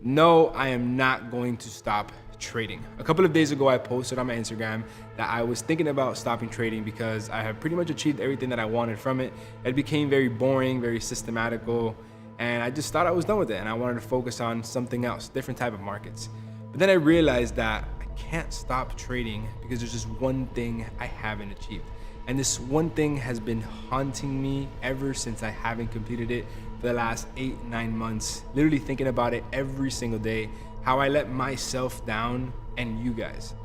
No, I am not going to stop trading. A couple of days ago, I posted on my Instagram that I was thinking about stopping trading because I have pretty much achieved everything that I wanted from it. It became very boring, very systematical, and I just thought I was done with it and I wanted to focus on something else, different type of markets. But then I realized that I can't stop trading because there's just one thing I haven't achieved. And this one thing has been haunting me ever since I haven't completed it for the last 8-9 months, literally thinking about it every single day, how I let myself down and you guys.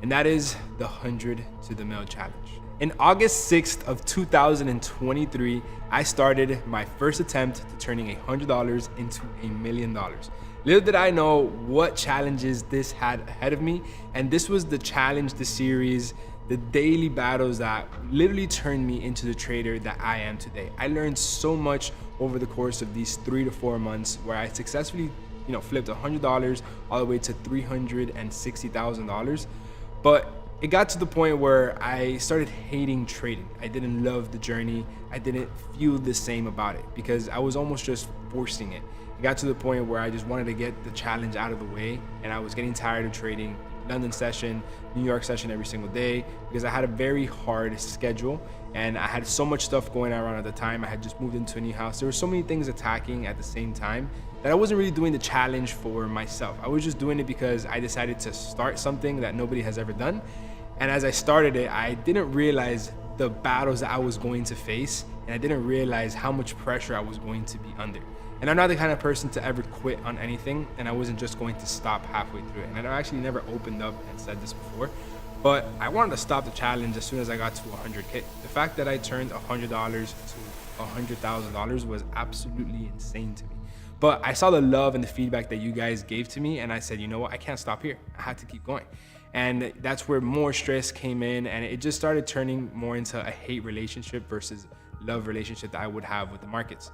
And that is the 100 to the Mil challenge. In August 6th of 2023, I started my first attempt to turning $100 into $1 million. Little did I know what challenges this had ahead of me. And this was the challenge, the series, the daily battles that literally turned me into the trader that I am today. I learned so much over the course of these 3 to 4 months where I successfully, flipped $100 all the way to $360,000. But it got to the point where I started hating trading. I didn't love the journey. I didn't feel the same about it because I was almost just forcing it. It got to the point where I just wanted to get the challenge out of the way and I was getting tired of trading. London session, New York session every single day because I had a very hard schedule and I had so much stuff going around at the time. I had just moved into a new house. There were so many things attacking at the same time that I wasn't really doing the challenge for myself. I was just doing it because I decided to start something that nobody has ever done. And as I started it, I didn't realize the battles that I was going to face and I didn't realize how much pressure I was going to be under. And I'm not the kind of person to ever quit on anything, and I wasn't just going to stop halfway through it. And I actually never opened up and said this before, but I wanted to stop the challenge as soon as I got to 100K. The fact that I turned $100 to $100,000 was absolutely insane to me. But I saw the love and the feedback that you guys gave to me, and I said, you know what, I can't stop here. I had to keep going. And that's where more stress came in, and it just started turning more into a hate relationship versus love relationship that I would have with the markets.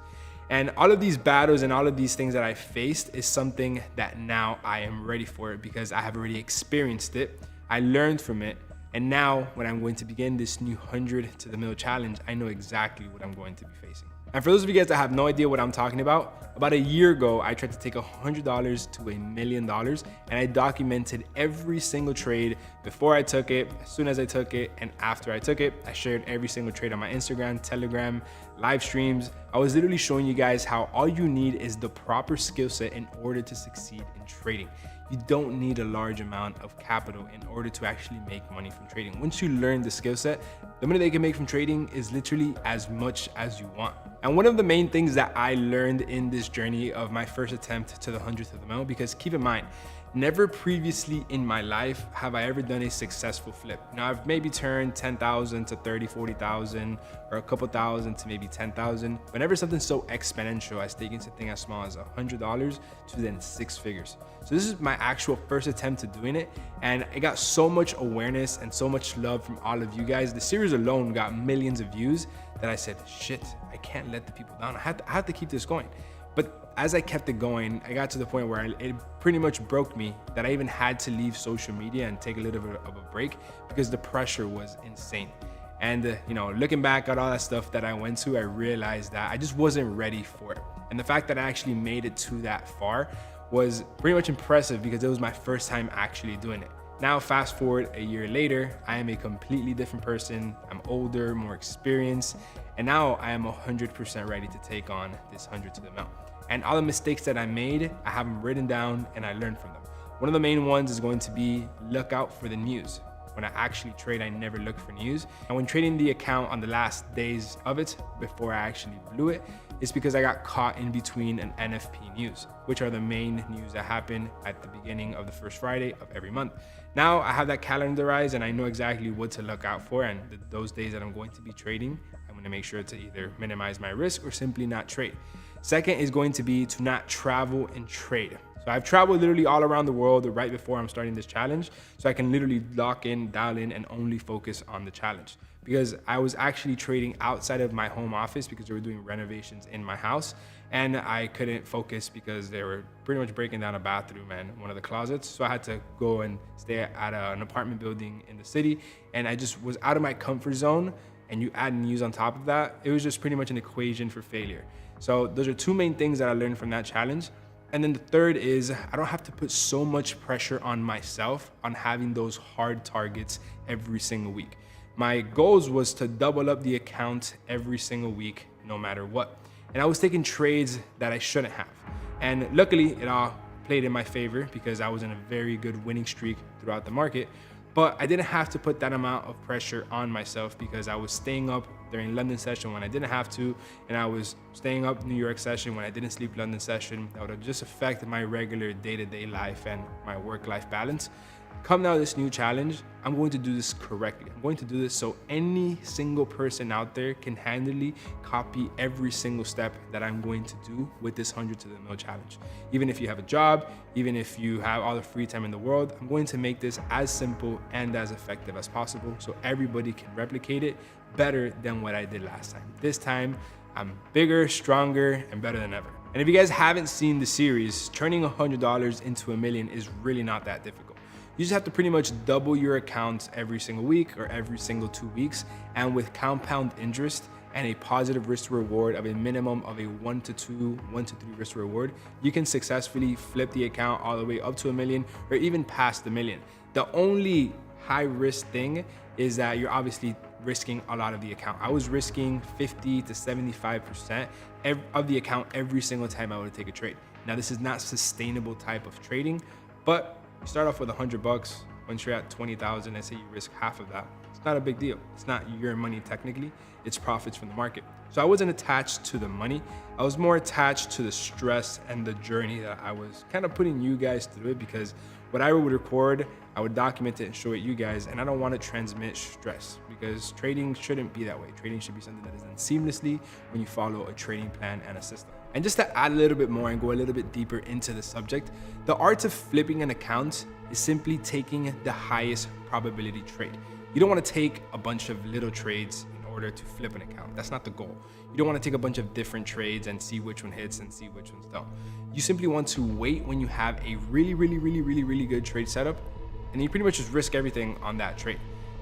And all of these battles and all of these things that I faced is something that now I am ready for it because I have already experienced it. I learned from it. And now when I'm going to begin this new 100 to the Mil challenge, I know exactly what I'm going to be facing. And for those of you guys that have no idea what I'm talking about a year ago, I tried to take $100 to $1 million and I documented every single trade before I took it, as soon as I took it, and after I took it. I shared every single trade on my Instagram, Telegram, live streams. I was literally showing you guys how all you need is the proper skill set in order to succeed in trading. You don't need a large amount of capital in order to actually make money from trading. Once you learn the skill set, the money that you can make from trading is literally as much as you want. And one of the main things that I learned in this journey of my first attempt to the 100th of the Mil, because keep in mind, never previously in my life have I ever done a successful flip. Now I've maybe turned 10,000 to 30, 40,000 or a couple thousand to maybe 10,000. Whenever something so exponential as taking something as small as $100 to then 6 figures. So this is my actual first attempt to doing it. And it got so much awareness and so much love from all of you guys. The series alone got millions of views that I said, shit, I can't let the people down. I have to keep this going. But as I kept it going, I got to the point where it pretty much broke me that I even had to leave social media and take a little bit of a break because the pressure was insane. And looking back at all that stuff that I went to, I realized that I just wasn't ready for it. And the fact that I actually made it to that far was pretty much impressive because it was my first time actually doing it. Now, fast forward a year later, I am a completely different person. I'm older, more experienced, and now I am 100% ready to take on this 100 to the Mil. And all the mistakes that I made, I have them written down and I learned from them. One of the main ones is going to be look out for the news. When I actually trade, I never look for news. And when trading the account on the last days of it, before I actually blew it, it's because I got caught in between an NFP news, which are the main news that happen at the beginning of the first Friday of every month. Now I have that calendarized and I know exactly what to look out for. And those days that I'm going to be trading, I'm going to make sure to either minimize my risk or simply not trade. Second is going to be to not travel and trade. So I've traveled literally all around the world right before I'm starting this challenge. So I can literally lock in, dial in, and only focus on the challenge. Because I was actually trading outside of my home office because they were doing renovations in my house. And I couldn't focus because they were pretty much breaking down a bathroom and one of the closets. So I had to go and stay at an apartment building in the city. And I just was out of my comfort zone. And you add news on top of that, it was just pretty much an equation for failure. So those are two main things that I learned from that challenge. And then the third is I don't have to put so much pressure on myself on having those hard targets every single week. My goals was to double up the account every single week, no matter what. And I was taking trades that I shouldn't have. And luckily, it all played in my favor because I was in a very good winning streak throughout the market. But I didn't have to put that amount of pressure on myself because I was staying up during London session when I didn't have to, and I was staying up New York session when I didn't sleep London session. That would have just affected my regular day-to-day life and my work-life balance. Come now this new challenge, I'm going to do this correctly. I'm going to do this so any single person out there can handily copy every single step that I'm going to do with this 100 to the mil challenge. Even if you have a job, even if you have all the free time in the world, I'm going to make this as simple and as effective as possible so everybody can replicate it better than what I did last time. This time, I'm bigger, stronger, and better than ever. And if you guys haven't seen the series, turning $100 into $1 million is really not that difficult. You just have to pretty much double your accounts every single week or every single 2 weeks. And with compound interest and a positive risk to reward of a minimum of a 1 to 3 risk to reward, you can successfully flip the account all the way up to $1 million or even past $1 million. The only high risk thing is that you're obviously risking a lot of the account. I was risking 50 to 75% of the account every single time I would take a trade. Now, this is not sustainable type of trading, but you start off with $100. Once you're at 20,000, and say you risk half of that, it's not a big deal. It's not your money technically, it's profits from the market. So I wasn't attached to the money. I was more attached to the stress and the journey that I was kind of putting you guys through it, because what I would record, I would document it and show it you guys. And I don't want to transmit stress because trading shouldn't be that way. Trading should be something that is done seamlessly when you follow a trading plan and a system. And just to add a little bit more and go a little bit deeper into the subject, the art of flipping an account is simply taking the highest probability trade. You don't want to take a bunch of little trades in order to flip an account. That's not the goal. You don't want to take a bunch of different trades and see which one hits and see which ones don't. You simply want to wait when you have a really good trade setup, and you pretty much just risk everything on that trade.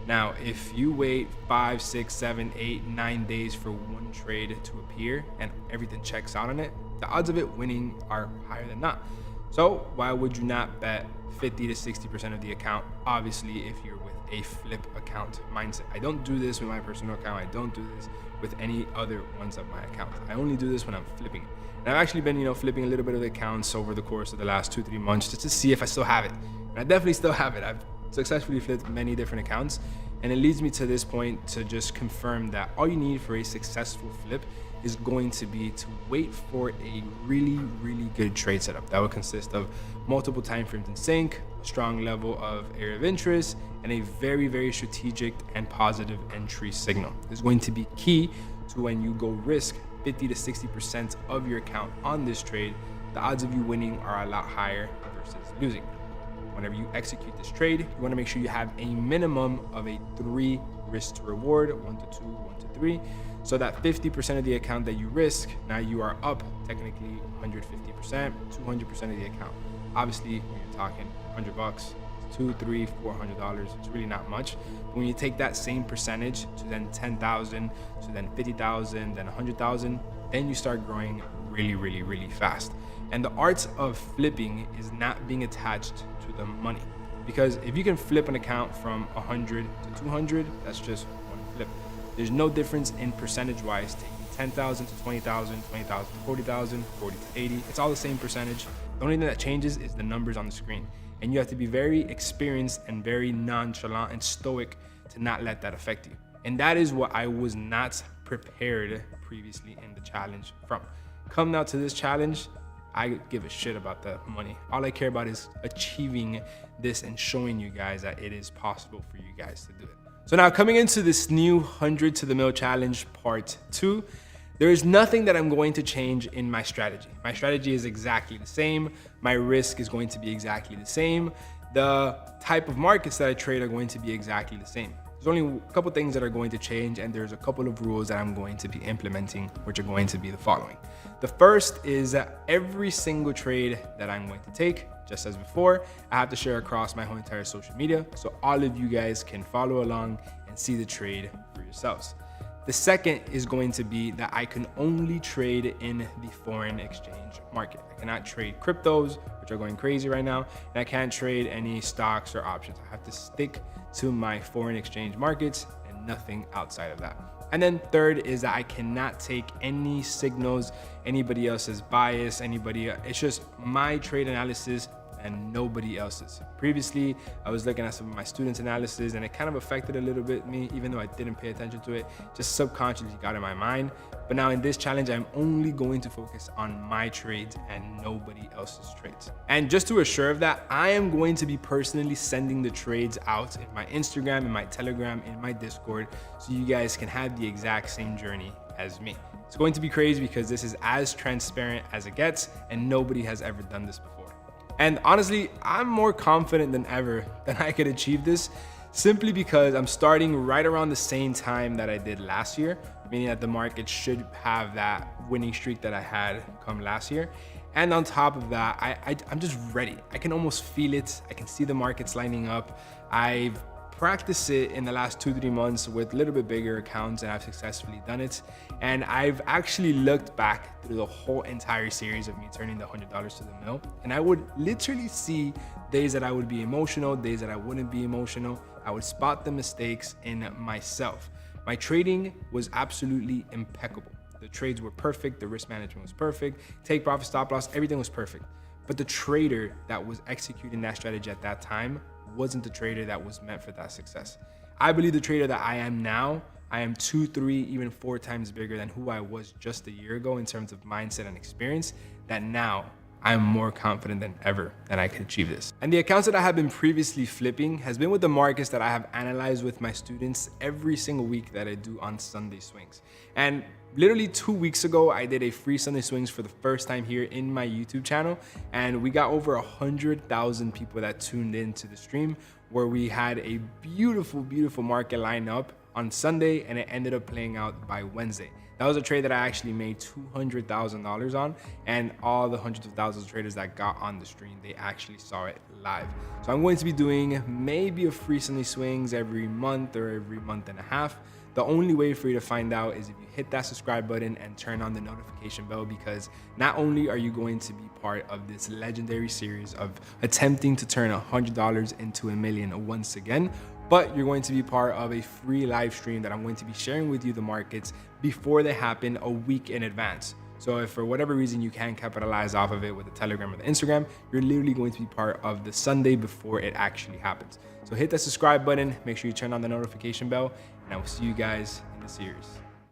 Now, if you wait 5, 6, 7, 8, 9 days for one trade to appear and everything checks out on it, the odds of it winning are higher than not. So why would you not bet 50 to 60% of the account? Obviously, if you're with a flip account mindset. I don't do this with my personal account. I don't do this with any other ones of my accounts. I only do this when I'm flipping it. And I've actually been, flipping a little bit of the accounts over the course of the last 2-3 months just to see if I still have it. And I definitely still have it. I've successfully flipped many different accounts. And it leads me to this point to just confirm that all you need for a successful flip is going to be to wait for a really good trade setup. That would consist of multiple time frames in sync, a strong level of area of interest, and a very strategic and positive entry signal. This is going to be key to when you go risk 50 to 60% of your account on this trade. The odds of you winning are a lot higher versus losing. Whenever you execute this trade, you want to make sure you have a minimum of a 3 risk to reward, 1 to 2, 1 to 3, so that 50% of the account that you risk, now you are up technically 150%, 200% of the account. Obviously, when you're talking $100, $200, $300, $400, it's really not much. But when you take that same percentage to then 10,000, to then 50,000, then 100,000, then you start growing really fast. And the art of flipping is not being attached to the money. Because if you can flip an account from 100 to 200, that's just one flip. There's no difference in percentage-wise taking 10,000 to 20,000, 20,000 to 40,000, 40 to 80. It's all the same percentage. The only thing that changes is the numbers on the screen. And you have to be very experienced and very nonchalant and stoic to not let that affect you. And that is what I was not prepared previously in the challenge from. Come now to this challenge, I give a shit about the money. All I care about is achieving this and showing you guys that it is possible for you guys to do it. So now coming into this new 100 to the mil challenge part 2, there is nothing that I'm going to change in my strategy. My strategy is exactly the same. My risk is going to be exactly the same. The type of markets that I trade are going to be exactly the same. There's only a couple things that are going to change, and there's a couple of rules that I'm going to be implementing, which are going to be the following. The first is that every single trade that I'm going to take, just as before, I have to share across my whole entire social media so all of you guys can follow along and see the trade for yourselves. The second is going to be that I can only trade in the foreign exchange market. I cannot trade cryptos, which are going crazy right now, and I can't trade any stocks or options. I have to stick to my foreign exchange markets and nothing outside of that. And then third is that I cannot take any signals, anybody else's bias, it's just my trade analysis and nobody else's. Previously, I was looking at some of my students' analysis and it kind of affected a little bit me, even though I didn't pay attention to it, just subconsciously got in my mind. But now in this challenge, I'm only going to focus on my trades and nobody else's trades. And just to assure of that, I am going to be personally sending the trades out in my Instagram, in my Telegram, in my Discord, so you guys can have the exact same journey as me. It's going to be crazy because this is as transparent as it gets and nobody has ever done this before. And honestly, I'm more confident than ever that I could achieve this, simply because I'm starting right around the same time that I did last year, meaning that the market should have that winning streak that I had come last year. And on top of that, I'm just ready. I can almost feel it. I can see the markets lining up. I've practiced it in the last 2-3 months with a little bit bigger accounts, and I've successfully done it. And I've actually looked back through the whole entire series of me turning the $100 to the mill, and I would literally see days that I would be emotional, days that I wouldn't be emotional. I would spot the mistakes in myself. My trading was absolutely impeccable. The trades were perfect, the risk management was perfect, take profit, stop loss, everything was perfect. But the trader that was executing that strategy at that time wasn't the trader that was meant for that success. I believe the trader that I am now, I am 2, 3, even 4 times bigger than who I was just a year ago in terms of mindset and experience, that now I'm more confident than ever that I can achieve this. And the accounts that I have been previously flipping has been with the markets that I have analyzed with my students every single week that I do on Sunday Swings. And literally 2 weeks ago, I did a free Sunday Swings for the first time here in my YouTube channel, and we got over 100,000 people that tuned in to the stream, where we had a beautiful, beautiful market line up on Sunday, and it ended up playing out by Wednesday. That was a trade that I actually made $200,000 on, and all the hundreds of thousands of traders that got on the stream, they actually saw it live. So I'm going to be doing maybe a free Sunday Swings every month or every month and a half. The only way for you to find out is if you hit that subscribe button and turn on the notification bell, because not only are you going to be part of this legendary series of attempting to turn $100 into $1 million once again, but you're going to be part of a free live stream that I'm going to be sharing with you the markets before they happen a week in advance. So if for whatever reason you can't capitalize off of it with the Telegram or the Instagram, you're literally going to be part of the Sunday before it actually happens. So hit that subscribe button, make sure you turn on the notification bell, and I will see you guys in the series.